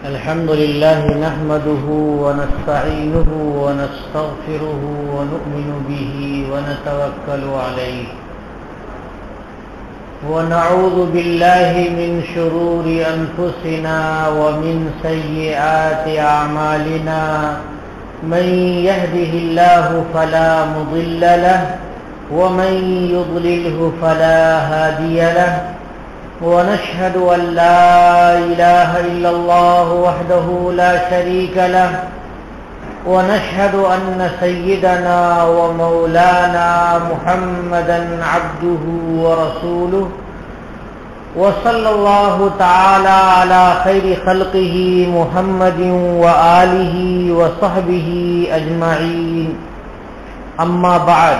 الحمد لله نحمده ونستعينه ونستغفره ونؤمن به ونتوكل عليه ونعوذ بالله من شرور أنفسنا ومن سيئات أعمالنا من يهده الله فلا مضل له ومن يضلله فلا هادي له ونشهد أن لا إله إلا الله وحده لا شريك له ونشهد أن سيدنا ومولانا محمدا عبده ورسوله وصلى الله تعالى على خير خلقه محمد وآله وصحبه أجمعين أما بعد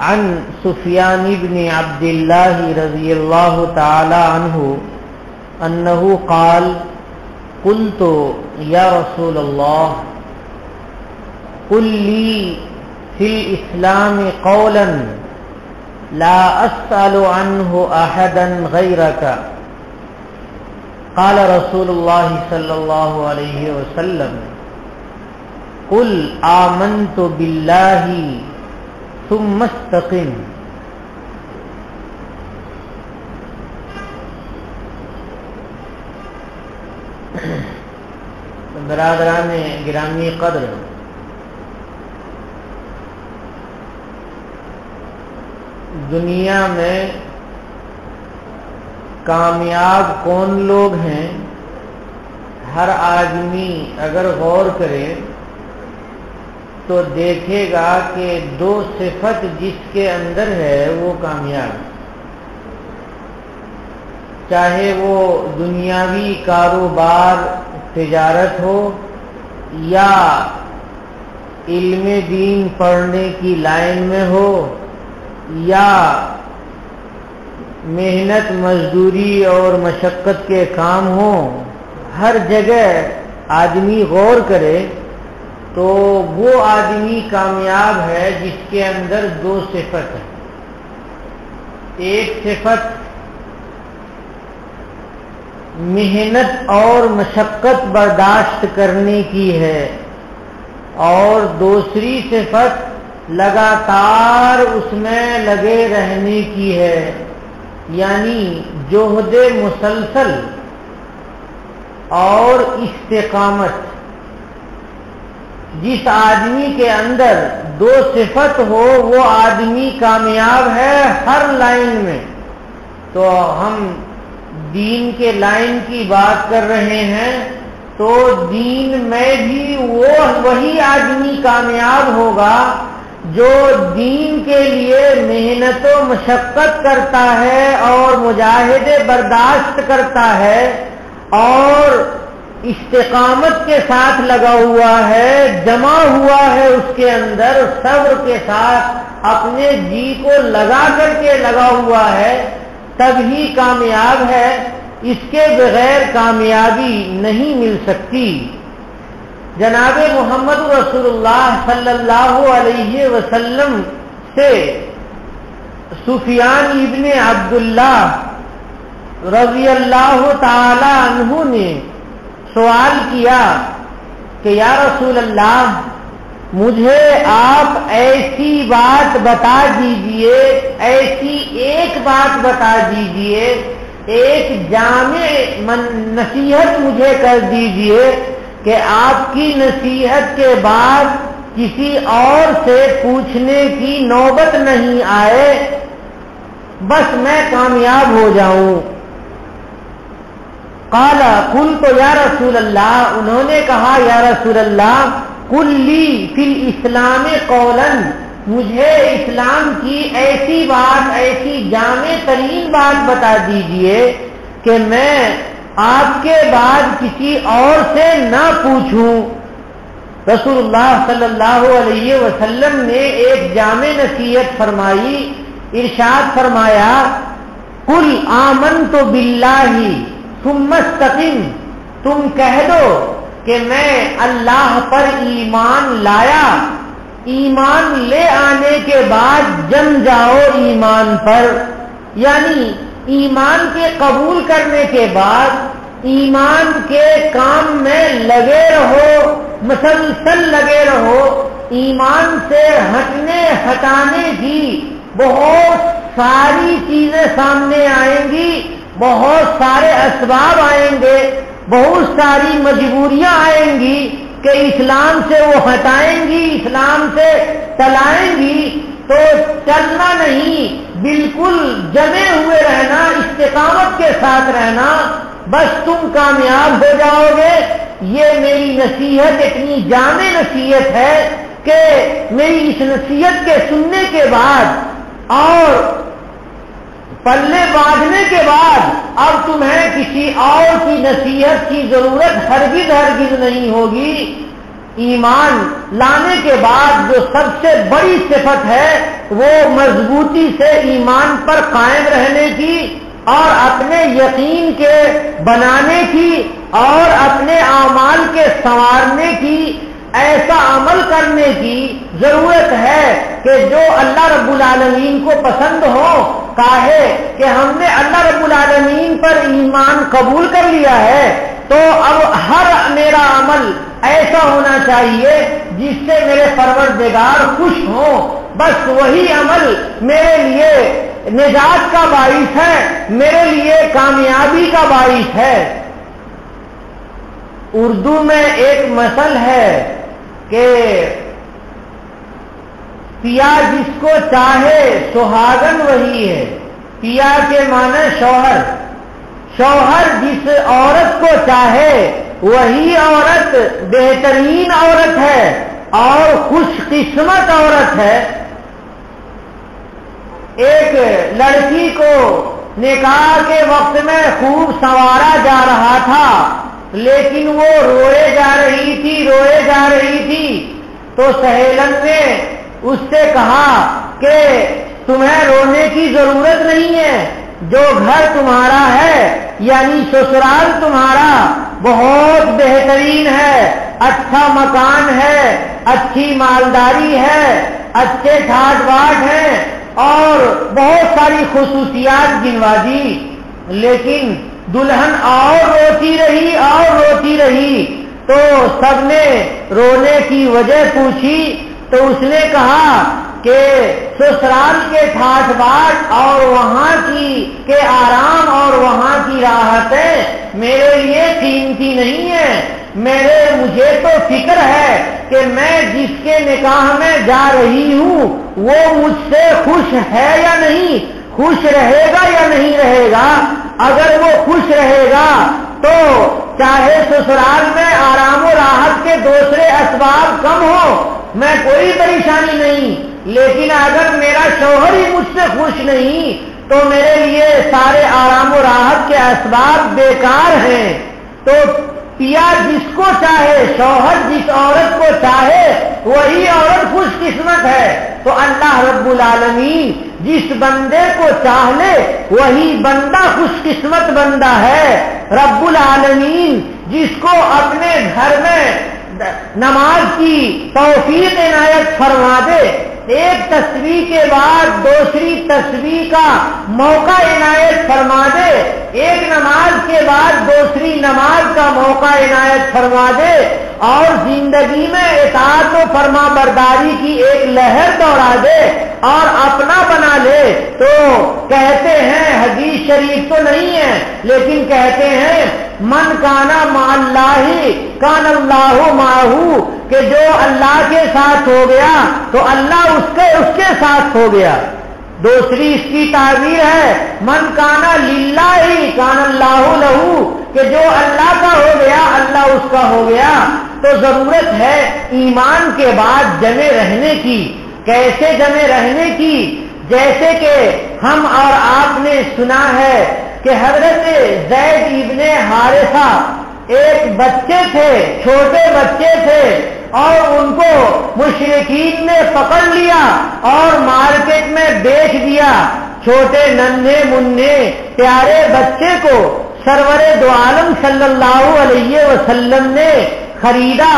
عن سفيان بن عبد الله رضي الله تعالى عنه أنه قال قلت يا رسول الله قل لي في الإسلام قولا لا أسأل عنه أحدا غيرك قال رسول الله صلى الله عليه وسلم قل آمنت بالله ثم استقم. برادران گرامی قدر، دنیا میں کامیاب کون لوگ ہیں؟ ہر آدمی اگر غور کرے تو دیکھے گا کہ دو صفت جس کے اندر ہے وہ کامیاب، چاہے وہ دنیاوی کاروبار تجارت ہو یا علم دین پڑھنے کی لائن میں ہو یا محنت مزدوری اور مشقت کے کام ہو، ہر جگہ آدمی غور کرے تو وہ آدمی کامیاب ہے جس کے اندر دو صفت ہیں. ایک صفت محنت اور مشقت برداشت کرنے کی ہے اور دوسری صفت لگاتار اس میں لگے رہنے کی ہے، یعنی جہد مسلسل اور استقامت. جس آدمی کے اندر دو صفت ہو وہ آدمی کامیاب ہے ہر لائن میں. تو ہم دین کے لائن کی بات کر رہے ہیں تو دین میں بھی وہی آدمی کامیاب ہوگا جو دین کے لیے محنت و مشقت کرتا ہے اور مجاہدے برداشت کرتا ہے اور استقامت کے ساتھ لگا ہوا ہے، جمع ہوا ہے اس کے اندر، صبر کے ساتھ اپنے جی کو لگا کر کے لگا ہوا ہے، تب ہی کامیاب ہے. اس کے بغیر کامیابی نہیں مل سکتی. جناب محمد رسول اللہ صلی اللہ علیہ وسلم سے سفیان ابن عبداللہ رضی اللہ تعالی عنہ نے سوال کیا کہ یا رسول اللہ مجھے آپ ایسی بات بتا دیجئے، ایسی ایک بات بتا دیجئے، ایک جامع نصیحت مجھے کر دیجئے کہ آپ کی نصیحت کے بعد کسی اور سے پوچھنے کی نوبت نہیں آئے، بس میں کامیاب ہو جاؤں. قال قلت یا رسول اللہ، انہوں نے کہا یا رسول اللہ قل لی فی الاسلام قولا، مجھے اسلام کی ایسی بات، ایسی جامع ترین بات بتا دیجئے کہ میں آپ کے بعد کسی اور سے نہ پوچھوں. رسول اللہ صلی اللہ علیہ وسلم نے ایک جامع نصیحت فرمائی، ارشاد فرمایا قل آمنت باللہ ثم استقم، تم کہہ دو کہ میں اللہ پر ایمان لایا، ایمان لے آنے کے بعد جم جاؤ ایمان پر، یعنی ایمان کے قبول کرنے کے بعد ایمان کے کام میں لگے رہو، مسلسل لگے رہو، ایمان سے ہٹانے کی بہت ساری چیزیں سامنے آئیں گی، بہت سارے اسباب آئیں گے، بہت ساری مجبوریاں آئیں گی کہ اسلام سے وہ ہٹائیں گی، اسلام سے ٹلائیں گی، تو چلنا نہیں، بالکل جمے ہوئے رہنا، استقامت کے ساتھ رہنا، بس تم کامیاب ہو جاؤ گے۔ یہ میری نصیحت اتنی جامع نصیحت ہے کہ میری اس نصیحت کے سننے کے بعد اور پلے باندھنے کے بعد اب تمہیں کسی اور کی نصیحت کی ضرورت ہرگز نہیں ہوگی۔ ایمان لانے کے بعد جو سب سے بڑی صفت ہے وہ مضبوطی سے ایمان پر قائم رہنے کی اور اپنے یقین کے بنانے کی اور اپنے اعمال کے سنوارنے کی، ایسا عمل کرنے کی ضرورت ہے کہ جو اللہ رب العالمین کو پسند ہو۔ کاہے کہ ہم نے اللہ رب العالمین پر ایمان قبول کر لیا ہے تو اب ہر میرا عمل ایسا ہونا چاہیے جس سے میرے پروردگار خوش ہوں، بس وہی عمل میرے لیے نجات کا باعث ہے، میرے لیے کامیابی کا باعث ہے۔ اردو میں ایک مثل ہے کہ پیا جس کو چاہے سہاگن وہی ہے۔ پیا کے معنی شوہر، شوہر جس عورت کو چاہے وہی عورت بہترین عورت ہے اور خوش قسمت عورت ہے۔ ایک لڑکی کو نکاح کے وقت میں خوب سنوارا جا رہا تھا، لیکن وہ روئے جا رہی تھی تو سہیلن نے اس سے کہا کہ تمہیں رونے کی ضرورت نہیں ہے، جو گھر تمہارا ہے یعنی سسرال تمہارا بہت بہترین ہے، اچھا مکان ہے، اچھی مالداری ہے، اچھے ٹھاٹ باٹ ہیں اور بہت ساری خصوصیات گنوا دی۔ لیکن دلہن اور روتی رہی تو سب نے رونے کی وجہ پوچھی تو اس نے کہا کہ سسرال کے ٹھاٹ باٹ اور وہاں کے آرام اور وہاں کی راحتیں میرے لیے قیمتی نہیں ہے، مجھے تو فکر ہے کہ میں جس کے نکاح میں جا رہی ہوں وہ مجھ سے خوش ہے یا نہیں، خوش رہے گا یا نہیں رہے گا۔ اگر وہ خوش رہے گا تو چاہے سسرال میں آرام و راحت کے دوسرے اسباب کم ہو میں کوئی پریشانی نہیں، لیکن اگر میرا شوہر ہی مجھ سے خوش نہیں تو میرے لیے سارے آرام و راحت کے اسباب بیکار ہیں۔ تو پیا جس کو چاہے، شوہر جس عورت کو چاہے وہی عورت خوش قسمت ہے۔ تو اللہ رب العالمین جس بندے کو چاہ لے وہی بندہ خوش قسمت بندہ ہے۔ رب العالمین جس کو اپنے گھر میں نماز کی توفیق عنایت فرما دے، ایک تسبیح کے بعد دوسری تسبیح کا موقع عنایت فرما دے، ایک نماز کے بعد دوسری نماز کا موقع عنایت فرما دے اور زندگی میں اطاعت و فرما برداری کی ایک لہر دوڑا دے اور اپنا بنا لے، تو کہتے ہیں، حدیث شریف تو نہیں ہے لیکن کہتے ہیں من کانا مع اللہ کان اللہ معہ، کہ جو اللہ کے ساتھ ہو گیا تو اللہ اس کے ساتھ ہو گیا۔ دوسری اس کی تعبیر ہے من کانا للہ کان اللہ لہ، کہ جو اللہ کا ہو گیا اللہ اس کا ہو گیا۔ تو ضرورت ہے ایمان کے بعد جمے رہنے کی۔ کیسے جمے رہنے کی؟ جیسے کہ ہم اور آپ نے سنا ہے کہ حضرت زید ابن حارثہ ایک بچے تھے، چھوٹے بچے تھے اور ان کو مشرکین نے پکڑ لیا اور مارکیٹ میں بیچ دیا۔ چھوٹے ننھے منھے پیارے بچے کو سرور دو عالم صلی اللہ علیہ وسلم نے خریدا۔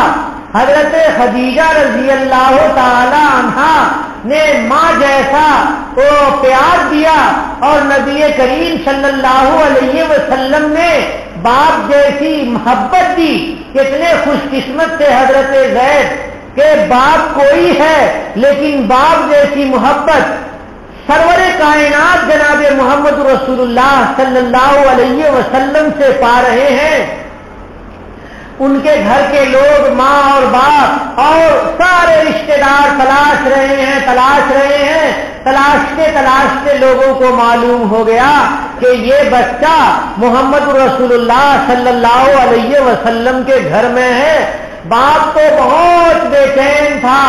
حضرت خدیجہ رضی اللہ تعالی عنہا نے ماں جیسا وہ پیار دیا اور نبی کریم صلی اللہ علیہ وسلم نے باپ جیسی محبت دی. کتنے خوش قسمت تھے حضرت زید کہ باپ کوئی ہے لیکن باپ جیسی محبت سرور کائنات جناب محمد رسول اللہ صلی اللہ علیہ وسلم سے پا رہے ہیں. ان کے گھر کے لوگ ماں اور باپ اور سارے رشتہ دار تلاش رہے ہیں. تلاشتے لوگوں کو معلوم ہو گیا کہ یہ بچہ محمد رسول اللہ صلی اللہ علیہ وسلم کے گھر میں ہے. باپ تو بہت بے چین تھا.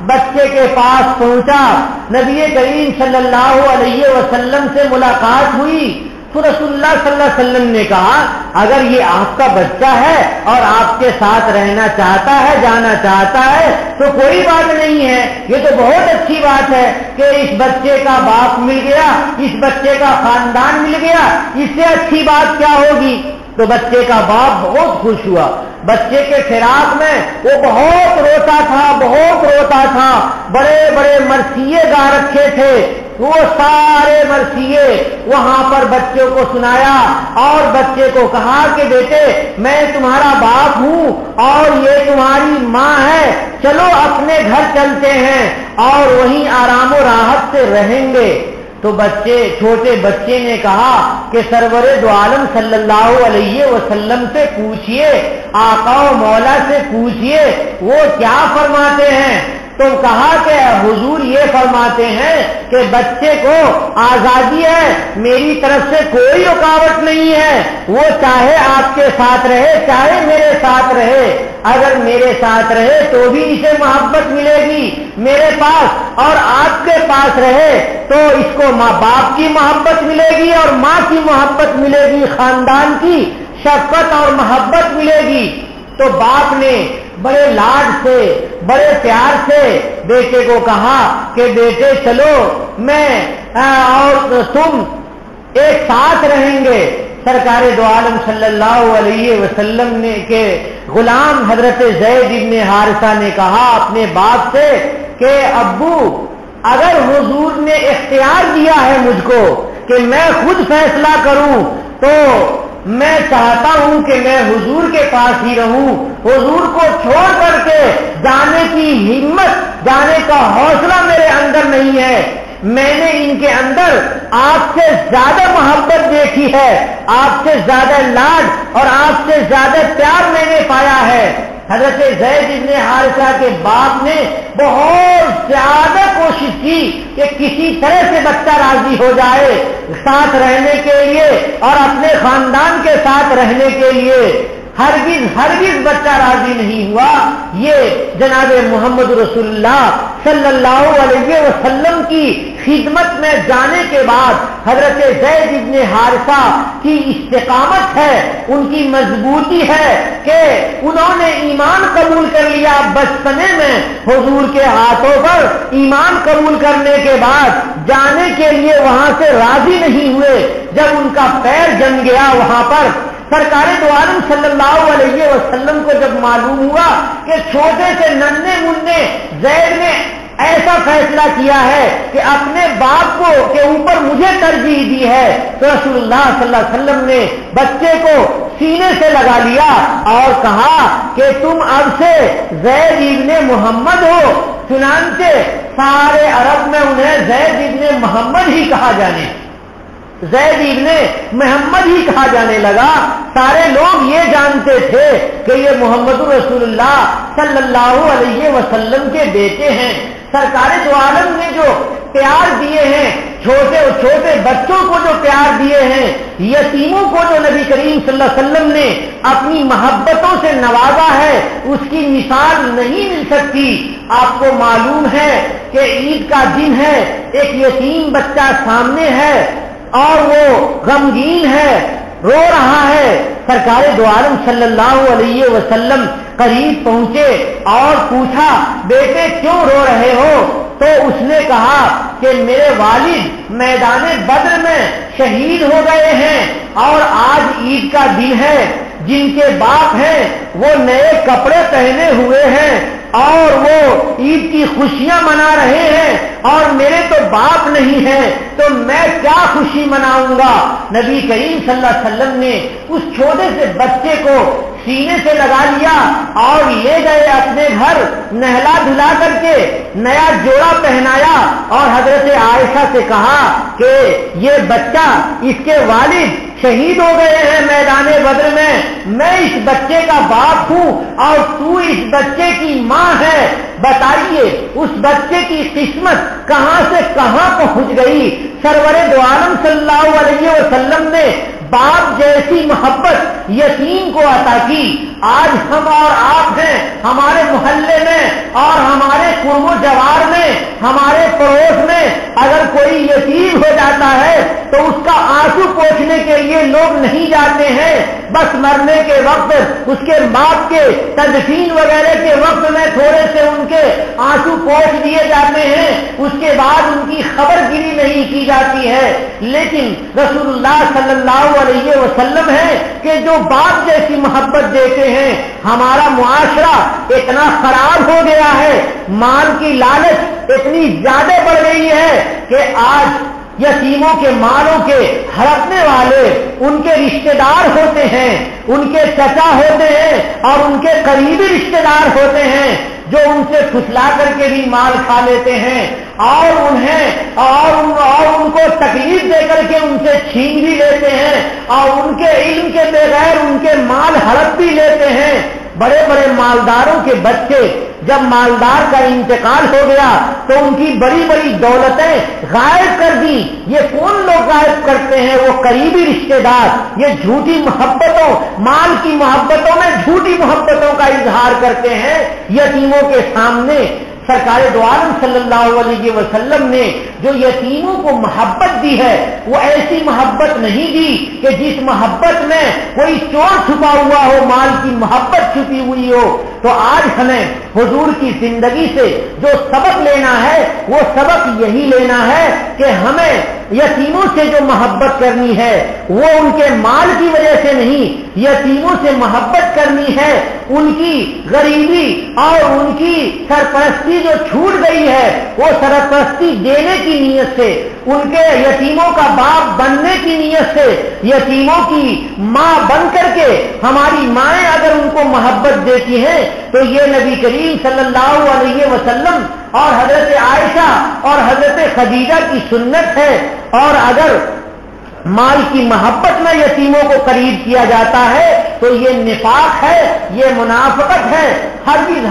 بچے کے پاس پہنچا, نبی کریم صلی اللہ علیہ وسلم سے ملاقات ہوئی تو رسول اللہ صلی اللہ علیہ وسلم نے کہا اگر یہ آپ کا بچہ ہے اور آپ کے ساتھ رہنا چاہتا ہے, جانا چاہتا ہے تو کوئی بات نہیں ہے, یہ تو بہت اچھی بات ہے کہ اس بچے کا باپ مل گیا, اس بچے کا خاندان مل گیا, اس سے اچھی بات کیا ہوگی. تو بچے کا باپ بہت خوش ہوا. بچے کے فراق میں وہ بہت روتا تھا. بڑے بڑے مرثیے گا رکھے تھے, وہ سارے مرثیے وہاں پر بچے کو سنایا اور بچے کو کہا کہ بیٹے میں تمہارا باپ ہوں اور یہ تمہاری ماں ہے, چلو اپنے گھر چلتے ہیں اور وہیں آرام و راحت سے رہیں گے. تو چھوٹے بچے نے کہا کہ سرور دو عالم صلی اللہ علیہ وسلم سے پوچھئے, آقا و مولا سے پوچھئے وہ کیا فرماتے ہیں. تو کہا کہ حضور یہ فرماتے ہیں کہ بچے کو آزادی ہے, میری طرف سے کوئی رکاوٹ نہیں ہے, وہ چاہے آپ کے ساتھ رہے چاہے میرے ساتھ رہے, اگر میرے ساتھ رہے تو بھی اسے محبت ملے گی میرے پاس, اور آپ کے پاس رہے تو اس کو ماں باپ کی محبت ملے گی اور ماں کی محبت ملے گی, خاندان کی شفقت اور محبت ملے گی. تو باپ نے بڑے لاڈ سے بڑے پیار سے بیٹے کو کہا کہ بیٹے چلو میں اور تم ایک ساتھ رہیں گے. سرکار دو عالم صلی اللہ علیہ وسلم نے کے غلام حضرت زید ابن حارثہ نے کہا اپنے باپ سے کہ ابو اگر حضور نے اختیار دیا ہے مجھ کو کہ میں خود فیصلہ کروں تو میں چاہتا ہوں کہ میں حضور کے پاس ہی رہوں, حضور کو چھوڑ کر کے جانے کی ہمت, جانے کا حوصلہ میرے اندر نہیں ہے. میں نے ان کے اندر آپ سے زیادہ محبت دیکھی ہے, آپ سے زیادہ لاڈ اور آپ سے زیادہ پیار میں نے پایا ہے. حضرت زید ابن حارثہ کے باپ نے بہت زیادہ کوشش کی کہ کسی طرح سے بچہ راضی ہو جائے ساتھ رہنے کے لیے اور اپنے خاندان کے ساتھ رہنے کے لیے. ہرگز بچہ راضی نہیں ہوا. یہ جناب محمد رسول اللہ صلی اللہ علیہ وسلم کی خدمت میں جانے کے بعد حضرت زید ابن حارثہ کی استقامت ہے, ان کی مضبوطی ہے کہ انہوں نے ایمان قبول کر لیا بچپنے میں حضور کے ہاتھوں پر. ایمان قبول کرنے کے بعد جانے کے لیے وہاں سے راضی نہیں ہوئے. جب ان کا پیر جم گیا وہاں پر سرکار دو عالم صلی اللہ علیہ وسلم کو جب معلوم ہوا کہ چھوٹے سے ننھے منھے زید نے ایسا فیصلہ کیا ہے کہ اپنے باپ کو کے اوپر مجھے ترجیح دی ہے, تو رسول اللہ صلی اللہ علیہ وسلم نے بچے کو سینے سے لگا لیا اور کہا کہ تم اب سے زید ابن محمد ہو. چنانچہ سارے عرب میں انہیں زید ابن محمد ہی کہا زید ابن محمد ہی کہا جانے لگا. سارے لوگ یہ جانتے تھے کہ یہ محمد رسول اللہ صلی اللہ علیہ وسلم کے بیٹے ہیں. سرکار دو عالم نے جو پیار دیے ہیں, چھوٹے بچوں کو جو پیار دیے ہیں, یتیموں کو جو نبی کریم صلی اللہ علیہ وسلم نے اپنی محبتوں سے نوازا ہے, اس کی مثال نہیں مل سکتی. آپ کو معلوم ہے کہ عید کا دن ہے, ایک یتیم بچہ سامنے ہے اور وہ غمگین ہے, رو رہا ہے. سرکار دو عالم صلی اللہ علیہ وسلم قریب پہنچے اور پوچھا بیٹے کیوں رو رہے ہو؟ تو اس نے کہا کہ میرے والد میدان بدر میں شہید ہو گئے ہیں اور آج عید کا دن ہے. جن کے باپ ہیں وہ نئے کپڑے پہنے ہوئے ہیں اور وہ عید کی خوشیاں منا رہے ہیں اور میرے تو باپ نہیں ہے تو میں کیا خوشی مناؤں گا؟ نبی کریم صلی اللہ علیہ وسلم نے اس چھوٹے سے بچے کو سینے سے لگا لیا اور لے گئے اپنے گھر، نہلا دھلا کر کے نیا جوڑا پہنایا اور حضرت عائشہ سے کہا کہ یہ بچہ، اس کے والد شہید ہو گئے ہیں میدان بدر میں اس بچے کا باپ ہوں اور تو اس بچے کی ماں ہے، بتائیے اس بچے کی قسمت کہاں سے کہاں پہنچ گئی۔ سرور دو عالم صلی اللہ علیہ وسلم نے باپ جیسی محبت یتیم کو عطا کی۔ آج ہم اور آپ ہیں، ہمارے محلے میں اور ہمارے قرب و جوار میں، ہمارے پڑوس میں اگر کوئی یتیم ہو جاتا ہے تو اس کا آنسو پوچھنے کے لیے لوگ نہیں جاتے ہیں، بس مرنے کے وقت اس کے باپ کے تدفین وغیرہ کے وقت میں تھوڑے سے ان کے آنسو پوچھ دیے جاتے ہیں، اس کے بعد ان کی خبر گیری نہیں کی جاتی ہے۔ لیکن رسول اللہ صلی اللہ علیہ وسلم ہے کہ جو باپ جیسی محبت دیتے ہیں۔ ہمارا معاشرہ اتنا خراب ہو گیا ہے، مال کی لالچ اتنی زیادہ بڑھ گئی ہے کہ آج یتیموں کے مالوں کے ہڑپنے والے ان کے رشتہ دار ہوتے ہیں، ان کے چچا ہوتے ہیں اور ان کے قریبی رشتہ دار ہوتے ہیں جو ان سے پھسلا کر کے بھی مال کھا لیتے ہیں اور انہیں اور ان کو تکلیف دے کر کے ان سے چھین بھی لیتے ہیں اور ان کے علم کے بغیر ان کے مال ہڑپ بھی لیتے ہیں۔ بڑے بڑے مالداروں کے بچے جب مالدار کا انتقال ہو گیا تو ان کی بڑی بڑی دولتیں غائب کر دی۔ یہ کون لوگ غائب کرتے ہیں؟ وہ قریبی رشتہ دار۔ یہ جھوٹی محبتوں، مال کی محبتوں میں جھوٹی محبتوں کا اظہار کرتے ہیں یتیموں کے سامنے۔ سرکار دو عالم صلی اللہ علیہ وسلم نے جو یتیموں کو محبت دی ہے وہ ایسی محبت نہیں دی کہ جس محبت میں کوئی چور چھپا ہوا ہو، مال کی محبت چھپی ہوئی ہو۔ تو آج ہمیں حضور کی زندگی سے جو سبق لینا ہے وہ سبق یہی لینا ہے کہ ہمیں یتیموں سے جو محبت کرنی ہے وہ ان کے مال کی وجہ سے نہیں، یتیموں سے محبت کرنی ہے ان کی غریبی اور ان کی سرپرستی جو چھوٹ گئی ہے وہ سرپرستی دینے کی نیت سے، ان کے یتیموں کا باپ بننے کی نیت سے، یتیموں کی ماں بن کر کے ہماری مائیں اگر ان کو محبت دیتی ہیں تو یہ نبی کریم صلی اللہ علیہ وسلم اور حضرت عائشہ اور حضرت خدیجہ کی سنت ہے۔ اور اگر مال کی محبت میں یتیموں کو قریب کیا جاتا ہے تو یہ نفاق ہے، یہ منافقت ہے، ہرگز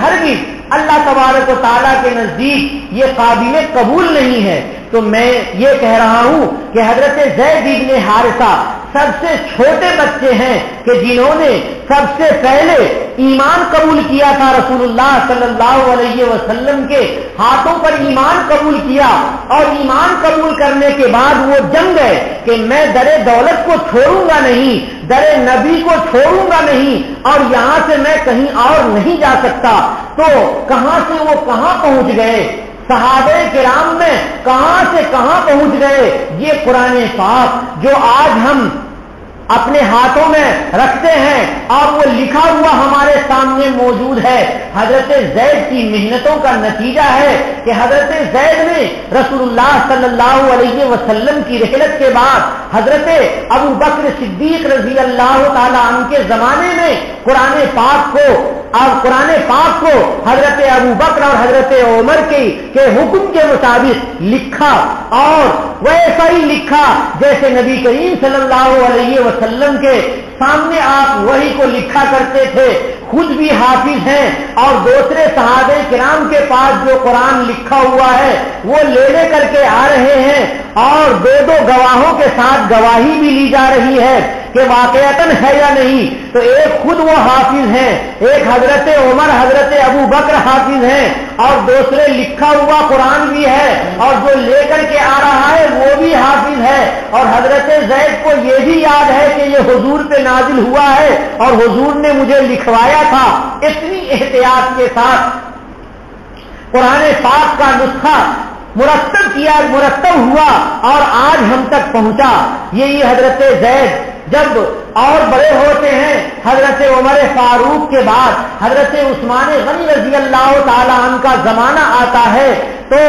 اللہ تبارک و تعالیٰ کے نزدیک یہ قابل قبول نہیں ہے۔ تو میں یہ کہہ رہا ہوں کہ حضرت زید بن حارثہ سب سے چھوٹے بچے ہیں کہ جنہوں نے سب سے پہلے ایمان قبول کیا تھا، رسول اللہ صلی اللہ علیہ وسلم کے ہاتھوں پر ایمان قبول کیا اور ایمان قبول کرنے کے بعد وہ جم گئے کہ میں در دولت کو چھوڑوں گا نہیں، در نبی کو چھوڑوں گا نہیں اور یہاں سے میں کہیں اور نہیں جا سکتا۔ تو کہاں سے وہ کہاں پہنچ گئے، صحابہ کرام میں کہاں سے کہاں پہنچ گئے۔ یہ قرآن پاک جو آج ہم اپنے ہاتھوں میں رکھتے ہیں اور وہ لکھا ہوا ہمارے سامنے موجود ہے، حضرت زید کی محنتوں کا نتیجہ ہے کہ حضرت زید نے رسول اللہ صلی اللہ علیہ وسلم کی رحلت کے بعد حضرت ابو بکر صدیق رضی اللہ تعالیٰ عنہ کے زمانے میں قرآن پاک کو حضرت ابو بکر اور حضرت عمر کے حکم کے مطابق لکھا اور ویسا ہی لکھا جیسے نبی کریم صلی اللہ علیہ وسلم کے سامنے آپ وہی کو لکھا کرتے تھے۔ خود بھی حافظ ہیں اور دوسرے صحابہ کرام کے پاس جو قرآن لکھا ہوا ہے وہ لے کر کے آ رہے ہیں اور دو گواہوں کے ساتھ گواہی بھی لی جا رہی ہے کہ واقعتاً ہے یا نہیں۔ تو ایک خود وہ حافظ ہیں، ایک حضرت عمر حضرت ابو بکر حافظ ہیں اور دوسرے لکھا ہوا قرآن بھی ہے اور جو لے کر کے آ رہا ہے وہ بھی حافظ ہے اور حضرت زید کو یہ بھی یاد ہے کہ یہ حضور پہ نازل ہوا ہے اور حضور نے مجھے لکھوایا تھا۔ اتنی احتیاط کے ساتھ قرآن پاک کا نسخہ مرتب ہوا اور آج ہم تک پہنچا۔ یہی حضرت زید جب اور بڑے ہوتے ہیں حضرت عمر فاروق کے بعد حضرت عثمان غنی رضی اللہ تعالی عنہ کا زمانہ آتا ہے تو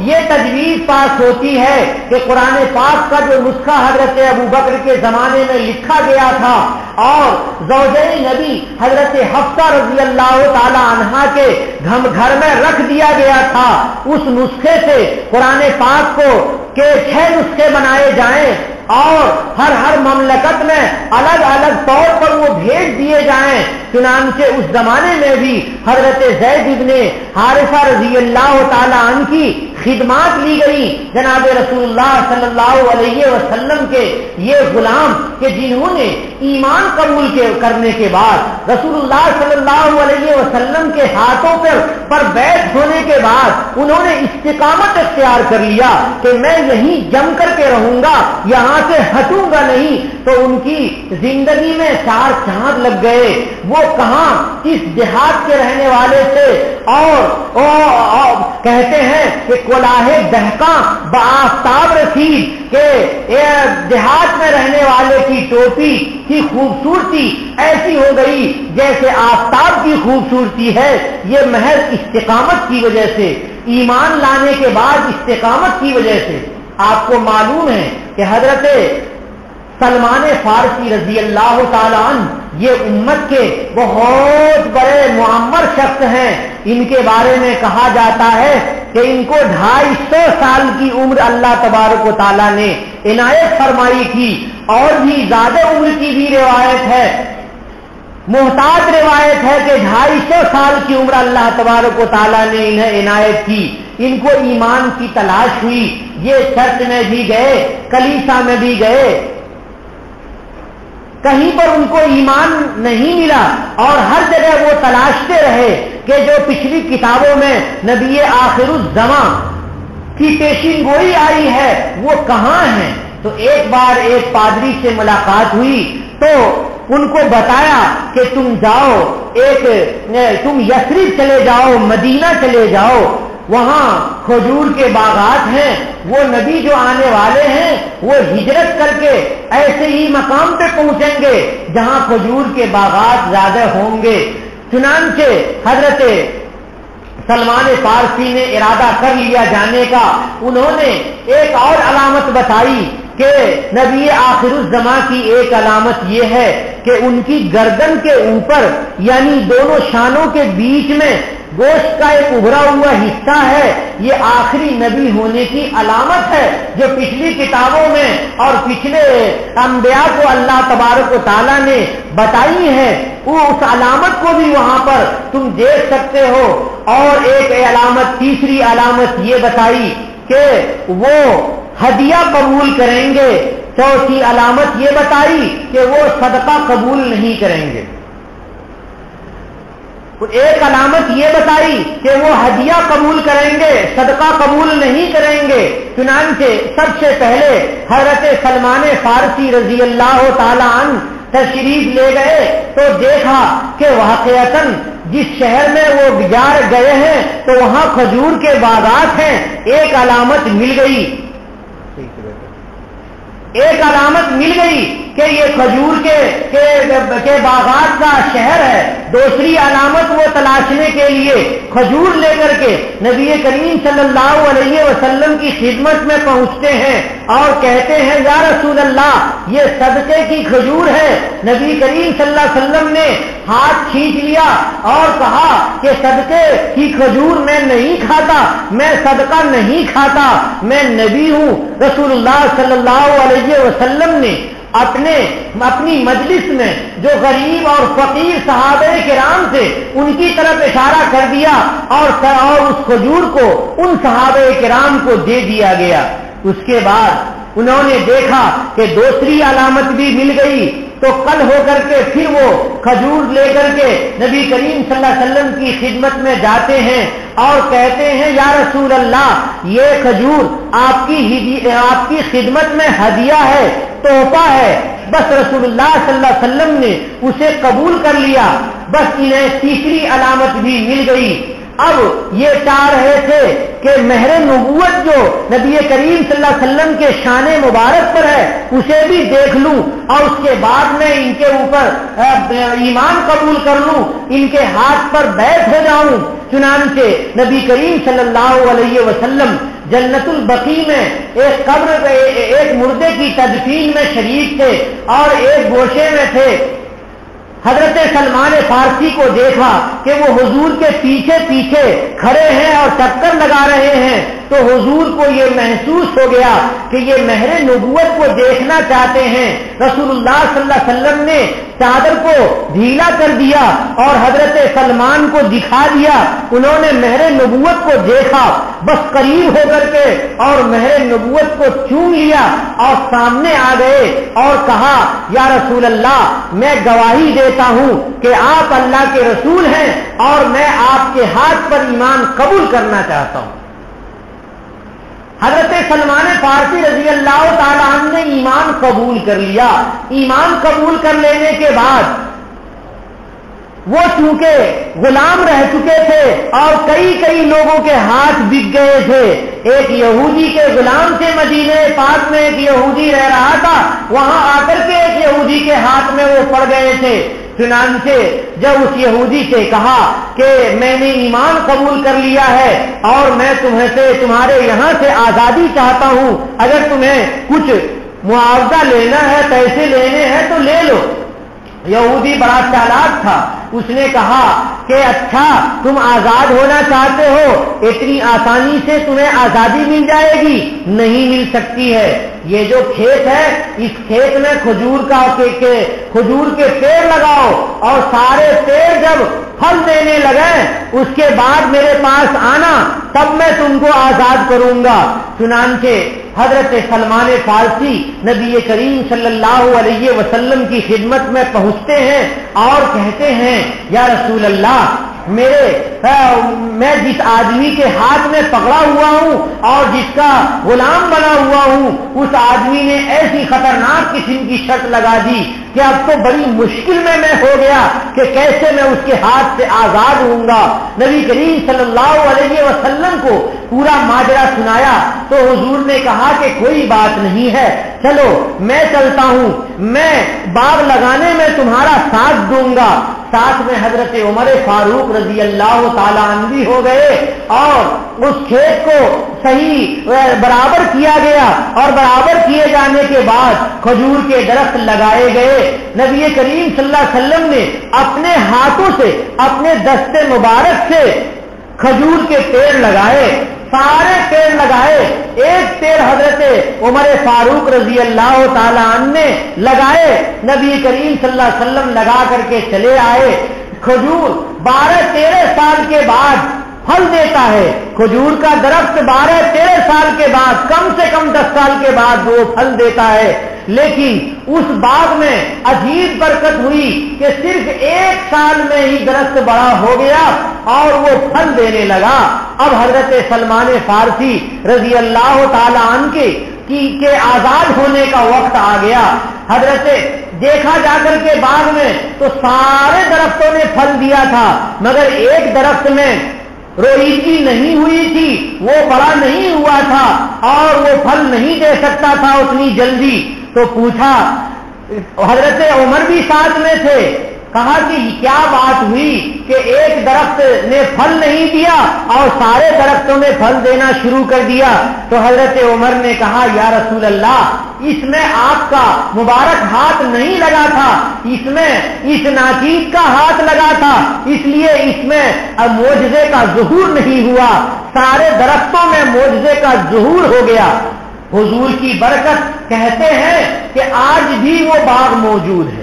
یہ تجویز پاس ہوتی ہے کہ قرآن پاک کا جو نسخہ حضرت ابوبکر کے زمانے میں لکھا گیا تھا اور زوجہ نبی حضرت حفصہ رضی اللہ تعالی عنہا کے گھر میں رکھ دیا گیا تھا، اس نسخے سے قرآن پاک کو کہ 6 نسخے بنائے جائیں اور ہر مملکت میں الگ الگ طور پر وہ بھیج دیے جائیں۔ چنانچہ اس زمانے میں بھی حضرت زید ابن حارثہ رضی اللہ تعالی عنہ کی خدمات لی گئی جناب رسول اللہ صلی اللہ علیہ وسلم کے یہ غلام کہ جنہوں نے ایمان قبول کرنے کے بعد رسول اللہ صلی اللہ علیہ وسلم کے ہاتھوں پر بیعت ہونے کے بعد انہوں نے استقامت اختیار کر لیا کہ میں یہیں جم کر کے رہوں گا، یہاں سے ہٹوں گا نہیں، تو ان کی زندگی میں 4 چاند لگ گئے۔ وہ کہاں اس دیہات کے رہنے والے سے اور کہتے ہیں کہ کولاہے دہکاں بآفتاب رسید کہ دیہات میں رہنے والے کی ٹوپی کی خوبصورتی ایسی ہو گئی جیسے آفتاب کی خوبصورتی ہے۔ یہ محض استقامت کی وجہ سے، ایمان لانے کے بعد استقامت کی وجہ سے۔ آپ کو معلوم ہے کہ حضرت سلمان فارسی رضی اللہ تعالی عنہ یہ امت کے بہت بڑے معمر شخص ہیں۔ ان کے بارے میں کہا جاتا ہے کہ ان کو 250 سال کی عمر اللہ تبارک و تعالیٰ نے عنایت فرمائی تھی، اور بھی زیادہ عمر کی بھی روایت ہے، محتاط روایت ہے کہ 250 سال کی عمر اللہ تبارک و تعالیٰ نے انہیں عنایت کی۔ ان کو ایمان کی تلاش ہوئی، یہ چرچ میں بھی گئے، کلیسا میں بھی گئے، کہیں پر ان کو ایمان نہیں ملا، اور ہر جگہ وہ تلاشتے رہے کہ جو پچھلی کتابوں میں نبی آخر الزمان کی پیشین گوئی آئی ہے وہ کہاں ہیں۔ تو ایک بار ایک پادری سے ملاقات ہوئی تو ان کو بتایا کہ تم جاؤ، تم یثرب چلے جاؤ، مدینہ چلے جاؤ، وہاں کھجور کے باغات ہیں، وہ نبی جو آنے والے ہیں وہ ہجرت کر کے ایسے ہی مقام پہ پہنچیں گے جہاں کھجور کے باغات زیادہ ہوں گے۔ چنانچہ حضرت سلمان فارسی نے ارادہ کر لیا جانے کا۔ انہوں نے ایک اور علامت بتائی کہ نبی آخر الزمان کی ایک علامت یہ ہے کہ ان کی گردن کے اوپر یعنی دونوں شانوں کے بیچ میں گوشت کا ایک ابھرا ہوا حصہ ہے، یہ آخری نبی ہونے کی علامت ہے جو پچھلی کتابوں میں اور پچھلے انبیاء کو اللہ تبارک و تعالیٰ نے بتائی ہے۔ وہ اس علامت کو بھی وہاں پر تم دیکھ سکتے ہو۔ اور ایک علامت، تیسری علامت یہ بتائی کہ وہ ہدیہ قبول کریں گے۔ چوتھی علامت یہ بتائی کہ وہ صدقہ قبول نہیں کریں گے۔ ایک علامت یہ بتائی کہ وہ ہدیہ قبول کریں گے، صدقہ قبول نہیں کریں گے۔ چنانچہ سب سے پہلے حضرت سلمان فارسی رضی اللہ تعالی عنہ تشریف لے گئے تو دیکھا کہ واقعتاً جس شہر میں وہ گزار گئے ہیں تو وہاں کھجور کے باغات ہیں۔ ایک علامت مل گئی، ایک علامت مل گئی کہ یہ کھجور کے باغات کا شہر ہے۔ دوسری علامت وہ تلاشنے کے لیے کھجور لے کر کے نبی کریم صلی اللہ علیہ وسلم کی خدمت میں پہنچتے ہیں اور کہتے ہیں یا رسول اللہ یہ صدقے کی کھجور ہے۔ نبی کریم صلی اللہ علیہ وسلم نے ہاتھ کھینچ لیا اور کہا کہ صدقے کی کھجور میں نہیں کھاتا، میں صدقہ نہیں کھاتا، میں نبی ہوں۔ رسول اللہ صلی اللہ علیہ وسلم نے اپنی مجلس میں جو غریب اور فقیر صحابہ کرام تھے ان کی طرف اشارہ کر دیا اور اس کھجور کو ان صحابہ کرام کو دے دیا گیا۔ اس کے بعد انہوں نے دیکھا کہ دوسری علامت بھی مل گئی تو کل ہو کر کے پھر وہ کھجور لے کر کے نبی کریم صلی اللہ علیہ وسلم کی خدمت میں جاتے ہیں اور کہتے ہیں یا رسول اللہ یہ کھجور آپ کی خدمت میں ہدیہ ہے، تحفہ ہے۔ بس رسول اللہ صلی اللہ علیہ وسلم نے اسے قبول کر لیا۔ بس انہیں تیسری علامت بھی مل گئی۔ اب یہ چاہ رہے تھے کہ مہر نبوت جو نبی کریم صلی اللہ علیہ وسلم کے شان مبارک پر ہے اسے بھی دیکھ لوں اور اس کے بعد میں ان کے اوپر ایمان قبول کر لوں، ان کے ہاتھ پر بیعت ہو جاؤں۔ چنانچہ نبی کریم صلی اللہ علیہ وسلم جنت البقیع میں ایک قبر ایک مردے کی تدفین میں شریک تھے اور ایک گوشے میں تھے۔ حضرت سلمان فارسی کو دیکھا کہ وہ حضور کے پیچھے پیچھے کھڑے ہیں اور چکر لگا رہے ہیں، تو حضور کو یہ محسوس ہو گیا کہ یہ مہر نبوت کو دیکھنا چاہتے ہیں۔ رسول اللہ صلی اللہ علیہ وسلم نے چادر کو ڈھیلا کر دیا اور حضرت سلمان کو دکھا دیا۔ انہوں نے مہر نبوت کو دیکھا، بس قریب ہو کر کے اور مہر نبوت کو چوم لیا اور سامنے آ گئے اور کہا یا رسول اللہ، میں گواہی دیتا ہوں کہ آپ اللہ کے رسول ہیں اور میں آپ کے ہاتھ پر ایمان قبول کرنا چاہتا ہوں۔ حضرت سلمان فارسی رضی اللہ تعالیٰ عنہ نے ایمان قبول کر لیا۔ ایمان قبول کر لینے کے بعد وہ چونکہ غلام رہ چکے تھے اور کئی لوگوں کے ہاتھ بک گئے تھے۔ ایک یہودی کے غلام سے مدینہ پاک میں ایک یہودی رہ رہا تھا، وہاں آ کر کے ایک یہودی کے ہاتھ میں وہ پڑ گئے تھے۔ چنانچہ جب اس یہودی سے کہا کہ میں نے ایمان قبول کر لیا ہے اور میں تمہارے یہاں سے آزادی چاہتا ہوں، اگر تمہیں کچھ معاوضہ لینا ہے، پیسے لینے ہیں تو لے لو۔ یہودی بڑا چالاک تھا، اس نے کہا کہ اچھا تم آزاد ہونا چاہتے ہو، اتنی آسانی سے تمہیں آزادی مل جائے گی؟ نہیں مل سکتی ہے۔ یہ جو کھیت ہے اس کھیت میں کھجور کے پیڑ لگاؤ اور سارے پیڑ جب پھل دینے لگے اس کے بعد میرے پاس آنا، تب میں تم کو آزاد کروں گا۔ چنانچہ حضرت سلمان فارسی نبی کریم صلی اللہ علیہ وسلم کی خدمت میں پہنچتے ہیں اور کہتے ہیں یا رسول اللہ، میں جس آدمی کے ہاتھ میں پکڑا ہوا ہوں اور جس کا غلام بنا ہوا ہوں، اس آدمی نے ایسی خطرناک قسم کی شرط لگا دی کہ اب تو بڑی مشکل میں ہو گیا کہ کیسے میں اس کے ہاتھ سے آزاد ہوں گا۔ نبی کریم صلی اللہ علیہ وسلم کو پورا ماجرا سنایا تو حضور نے کہا کہ کوئی بات نہیں ہے، چلو میں چلتا ہوں، میں باغ لگانے میں تمہارا ساتھ دوں گا۔ ساتھ میں حضرت عمر فاروق رضی اللہ تعالی عنہ بھی ہو گئے اور اس کھیت کو صحیح برابر کیا گیا اور برابر کیے جانے کے بعد کھجور کے درخت لگائے گئے۔ نبی کریم صلی اللہ علیہ وسلم نے اپنے ہاتھوں سے اپنے دست مبارک سے کھجور کے پیڑ لگائے، سارے پیڑ لگائے۔ ایک پیڑ حضرت عمر فاروق رضی اللہ تعالی عنہ نے لگائے، نبی کریم صلی اللہ علیہ وسلم لگا کر کے چلے آئے۔ کھجور 12-13 سال کے بعد پھل دیتا ہے۔ کھجور کا درخت 12-13 سال کے بعد، کم سے کم 10 سال کے بعد وہ پھل دیتا ہے، لیکن اس باغ میں عجیب برکت ہوئی کہ صرف 1 سال میں ہی درخت بڑا ہو گیا اور وہ پھل دینے لگا۔ اب حضرت سلمان فارسی رضی اللہ تعالی عنہ کے آزاد ہونے کا وقت آ گیا۔ حضرت دیکھا جا کر کے باغ میں تو سارے درختوں نے پھل دیا تھا، مگر ایک درخت میں روئیدگی نہیں ہوئی تھی، وہ بڑا نہیں ہوا تھا اور وہ پھل نہیں دے سکتا تھا اتنی جلدی۔ تو پوچھا، حضرت عمر بھی ساتھ میں تھے، کہا کہ کیا بات ہوئی کہ ایک درخت نے پھل نہیں دیا اور سارے درختوں نے پھل دینا شروع کر دیا؟ تو حضرت عمر نے کہا یا رسول اللہ، اس میں آپ کا مبارک ہاتھ نہیں لگا تھا، اس میں اس ناچیز کا ہاتھ لگا تھا، اس لیے اس میں معجزے کا ظہور نہیں ہوا، سارے درختوں میں معجزے کا ظہور ہو گیا۔ حضور کی برکت کہتے ہیں کہ آج بھی وہ باغ موجود ہے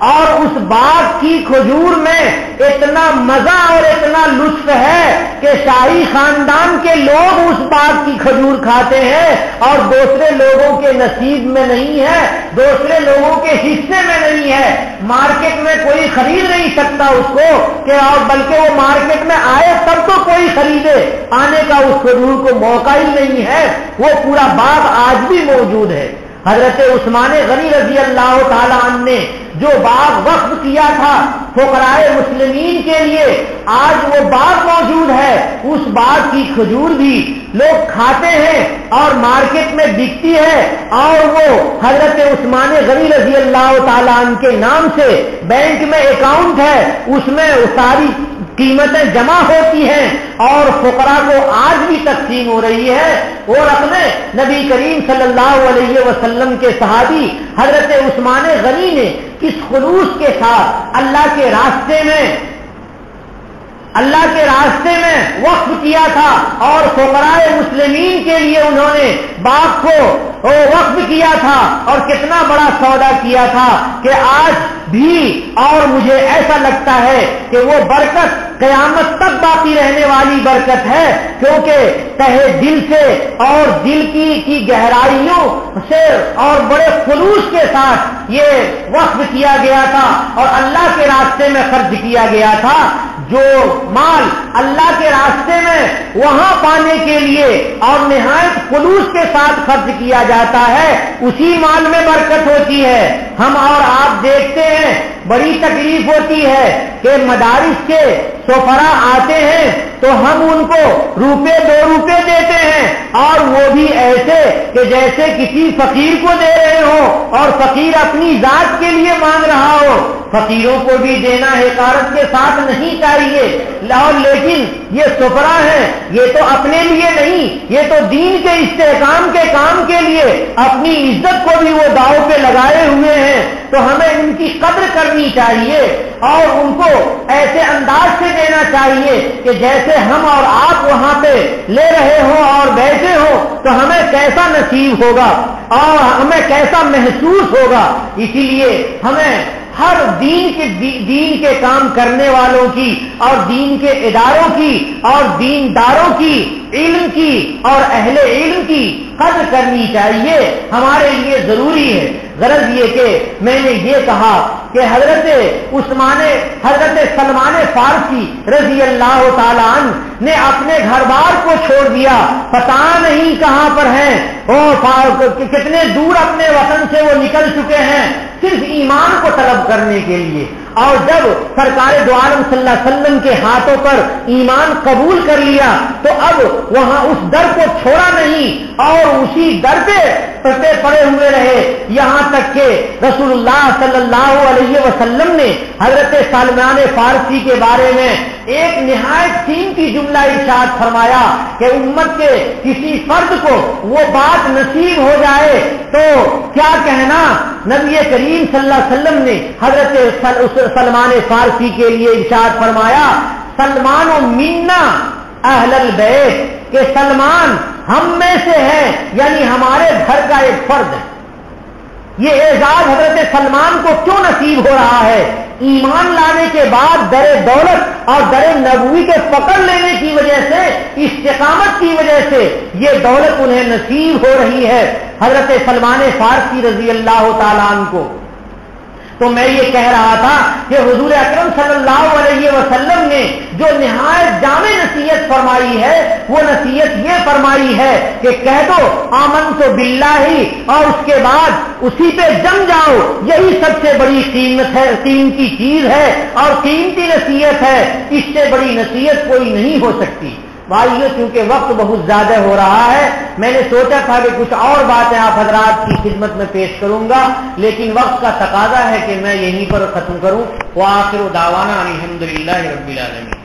اور اس باغ کی کھجور میں اتنا مزہ اور اتنا لطف ہے کہ شاہی خاندان کے لوگ اس باغ کی کھجور کھاتے ہیں اور دوسرے لوگوں کے نصیب میں نہیں ہے، دوسرے لوگوں کے حصے میں نہیں ہے۔ مارکیٹ میں کوئی خرید نہیں سکتا اس کو کہ اور بلکہ وہ مارکیٹ میں آئے تب تو کوئی خریدے، آنے کا اس کھجور کو موقع ہی نہیں ہے۔ وہ پورا باغ آج بھی موجود ہے۔ حضرت عثمان غنی رضی اللہ تعالی عنہ نے جو باغ وقف کیا تھا فقراء مسلمین کے لیے، آج وہ باغ موجود ہے، اس باغ کی کھجور بھی لوگ کھاتے ہیں اور مارکیٹ میں بکتی ہے، اور وہ حضرت عثمان غنی رضی اللہ تعالی عنہ کے نام سے بینک میں اکاؤنٹ ہے، اس میں ساری قیمتیں جمع ہوتی ہیں اور فقراء کو آج بھی تقسیم ہو رہی ہے۔ وہ رقمیں نبی کریم صلی اللہ علیہ وسلم کے صحابی حضرت عثمان غنی نے کس خلوص کے ساتھ اللہ کے راستے میں وقف کیا تھا، اور فقراء مسلمین کے لیے انہوں نے باغ کو وقف کیا تھا، اور کتنا بڑا سودا کیا تھا کہ آج بھی، اور مجھے ایسا لگتا ہے کہ وہ برکت قیامت تک باقی رہنے والی برکت ہے، کیونکہ تہے دل سے اور دل کی گہرائیوں سے اور بڑے خلوص کے ساتھ یہ وقف کیا گیا تھا اور اللہ کے راستے میں خرچ کیا گیا تھا۔ جو مال اللہ کے راستے میں وہاں پانے کے لیے اور نہایت خلوص کے ساتھ خرچ کیا جاتا ہے، اسی مال میں برکت ہوتی ہے۔ ہم اور آپ دیکھتے ہیں بڑی تکلیف ہوتی ہے کہ مدارس کے سفرا آتے ہیں تو ہم ان کو روپے 2 روپے دیتے ہیں، اور وہ بھی ایسے کہ جیسے کسی فقیر کو دے رہے ہو اور فقیر اپنی ذات کے لیے مانگ رہا ہو۔ فقیروں کو بھی دینا حقارت کے ساتھ نہیں چاہیے، اور لیکن یہ سفرا ہے، یہ تو اپنے لیے نہیں، یہ تو دین کے استحکام کے کام کے لیے اپنی عزت کو بھی وہ داؤ پہ لگائے ہوئے ہیں، تو ہمیں ان کی قدر کرنی چاہیے اور ان کو ایسے انداز سے دینا چاہیے کہ جیسے ہم اور آپ وہاں پہ لے رہے ہوں اور بیٹھے ہوں تو ہمیں کیسا نصیب ہوگا اور ہمیں کیسا محسوس ہوگا۔ اسی لیے ہمیں ہر دین کے کام کرنے والوں کی اور دین کے اداروں کی اور دینداروں کی، علم کی اور اہل علم کی قدر کرنی چاہیے، ہمارے لیے ضروری ہے۔ غرض یہ کہ میں نے یہ کہا کہ حضرت سلمان فارسی رضی اللہ تعالی عنہ نے اپنے گھر بار کو چھوڑ دیا، پتہ نہیں کہاں پر ہیں، کتنے دور اپنے وطن سے وہ نکل چکے ہیں صرف ایمان کو طلب کرنے کے لیے، اور جب سرکار دو عالم صلی اللہ علیہ وسلم کے ہاتھوں پر ایمان قبول کر لیا تو اب وہاں اس در کو چھوڑا نہیں اور اسی در پہ پڑے ہوئے رہے، یہاں تک کہ رسول اللہ صلی اللہ علیہ وسلم نے حضرت سلمان فارسی کے بارے میں ایک نہایت قیمتی جملہ ارشاد فرمایا کہ امت کے کسی فرد کو وہ بات نصیب ہو جائے تو کیا کہنا۔ نبی کریم صلی اللہ علیہ وسلم نے حضرت سلمان فارسی کے لیے ارشاد فرمایا، سلمان و منا اہل البیت، کہ سلمان ہم میں سے ہے، یعنی ہمارے گھر کا ایک فرد ہے۔ یہ اعزاز حضرت سلمان کو کیوں نصیب ہو رہا ہے؟ ایمان لانے کے بعد در دولت اور در نبوی کے پکڑ لینے کی وجہ سے، استقامت کی وجہ سے یہ دولت انہیں نصیب ہو رہی ہے، حضرت سلمان فارسی رضی اللہ تعالیٰ عنہ کو۔ تو میں یہ کہہ رہا تھا کہ حضور اکرم صلی اللہ علیہ وسلم نے جو نہایت جامع نصیحت فرمائی ہے، وہ نصیحت یہ فرمائی ہے کہ کہہ دو آمنت باللہ، اور اس کے بعد اسی پہ جم جاؤ، یہی سب سے بڑی قیمتی چیز ہے اور قیمتی نصیحت ہے، اس سے بڑی نصیحت کوئی نہیں ہو سکتی۔ بھائیو، کیونکہ وقت بہت زیادہ ہو رہا ہے، میں نے سوچا تھا کہ کچھ اور باتیں آپ حضرات کی خدمت میں پیش کروں گا، لیکن وقت کا تقاضا ہے کہ میں یہیں پر ختم کروں۔ وآخر دعوانا الحمدللہ رب العالمین۔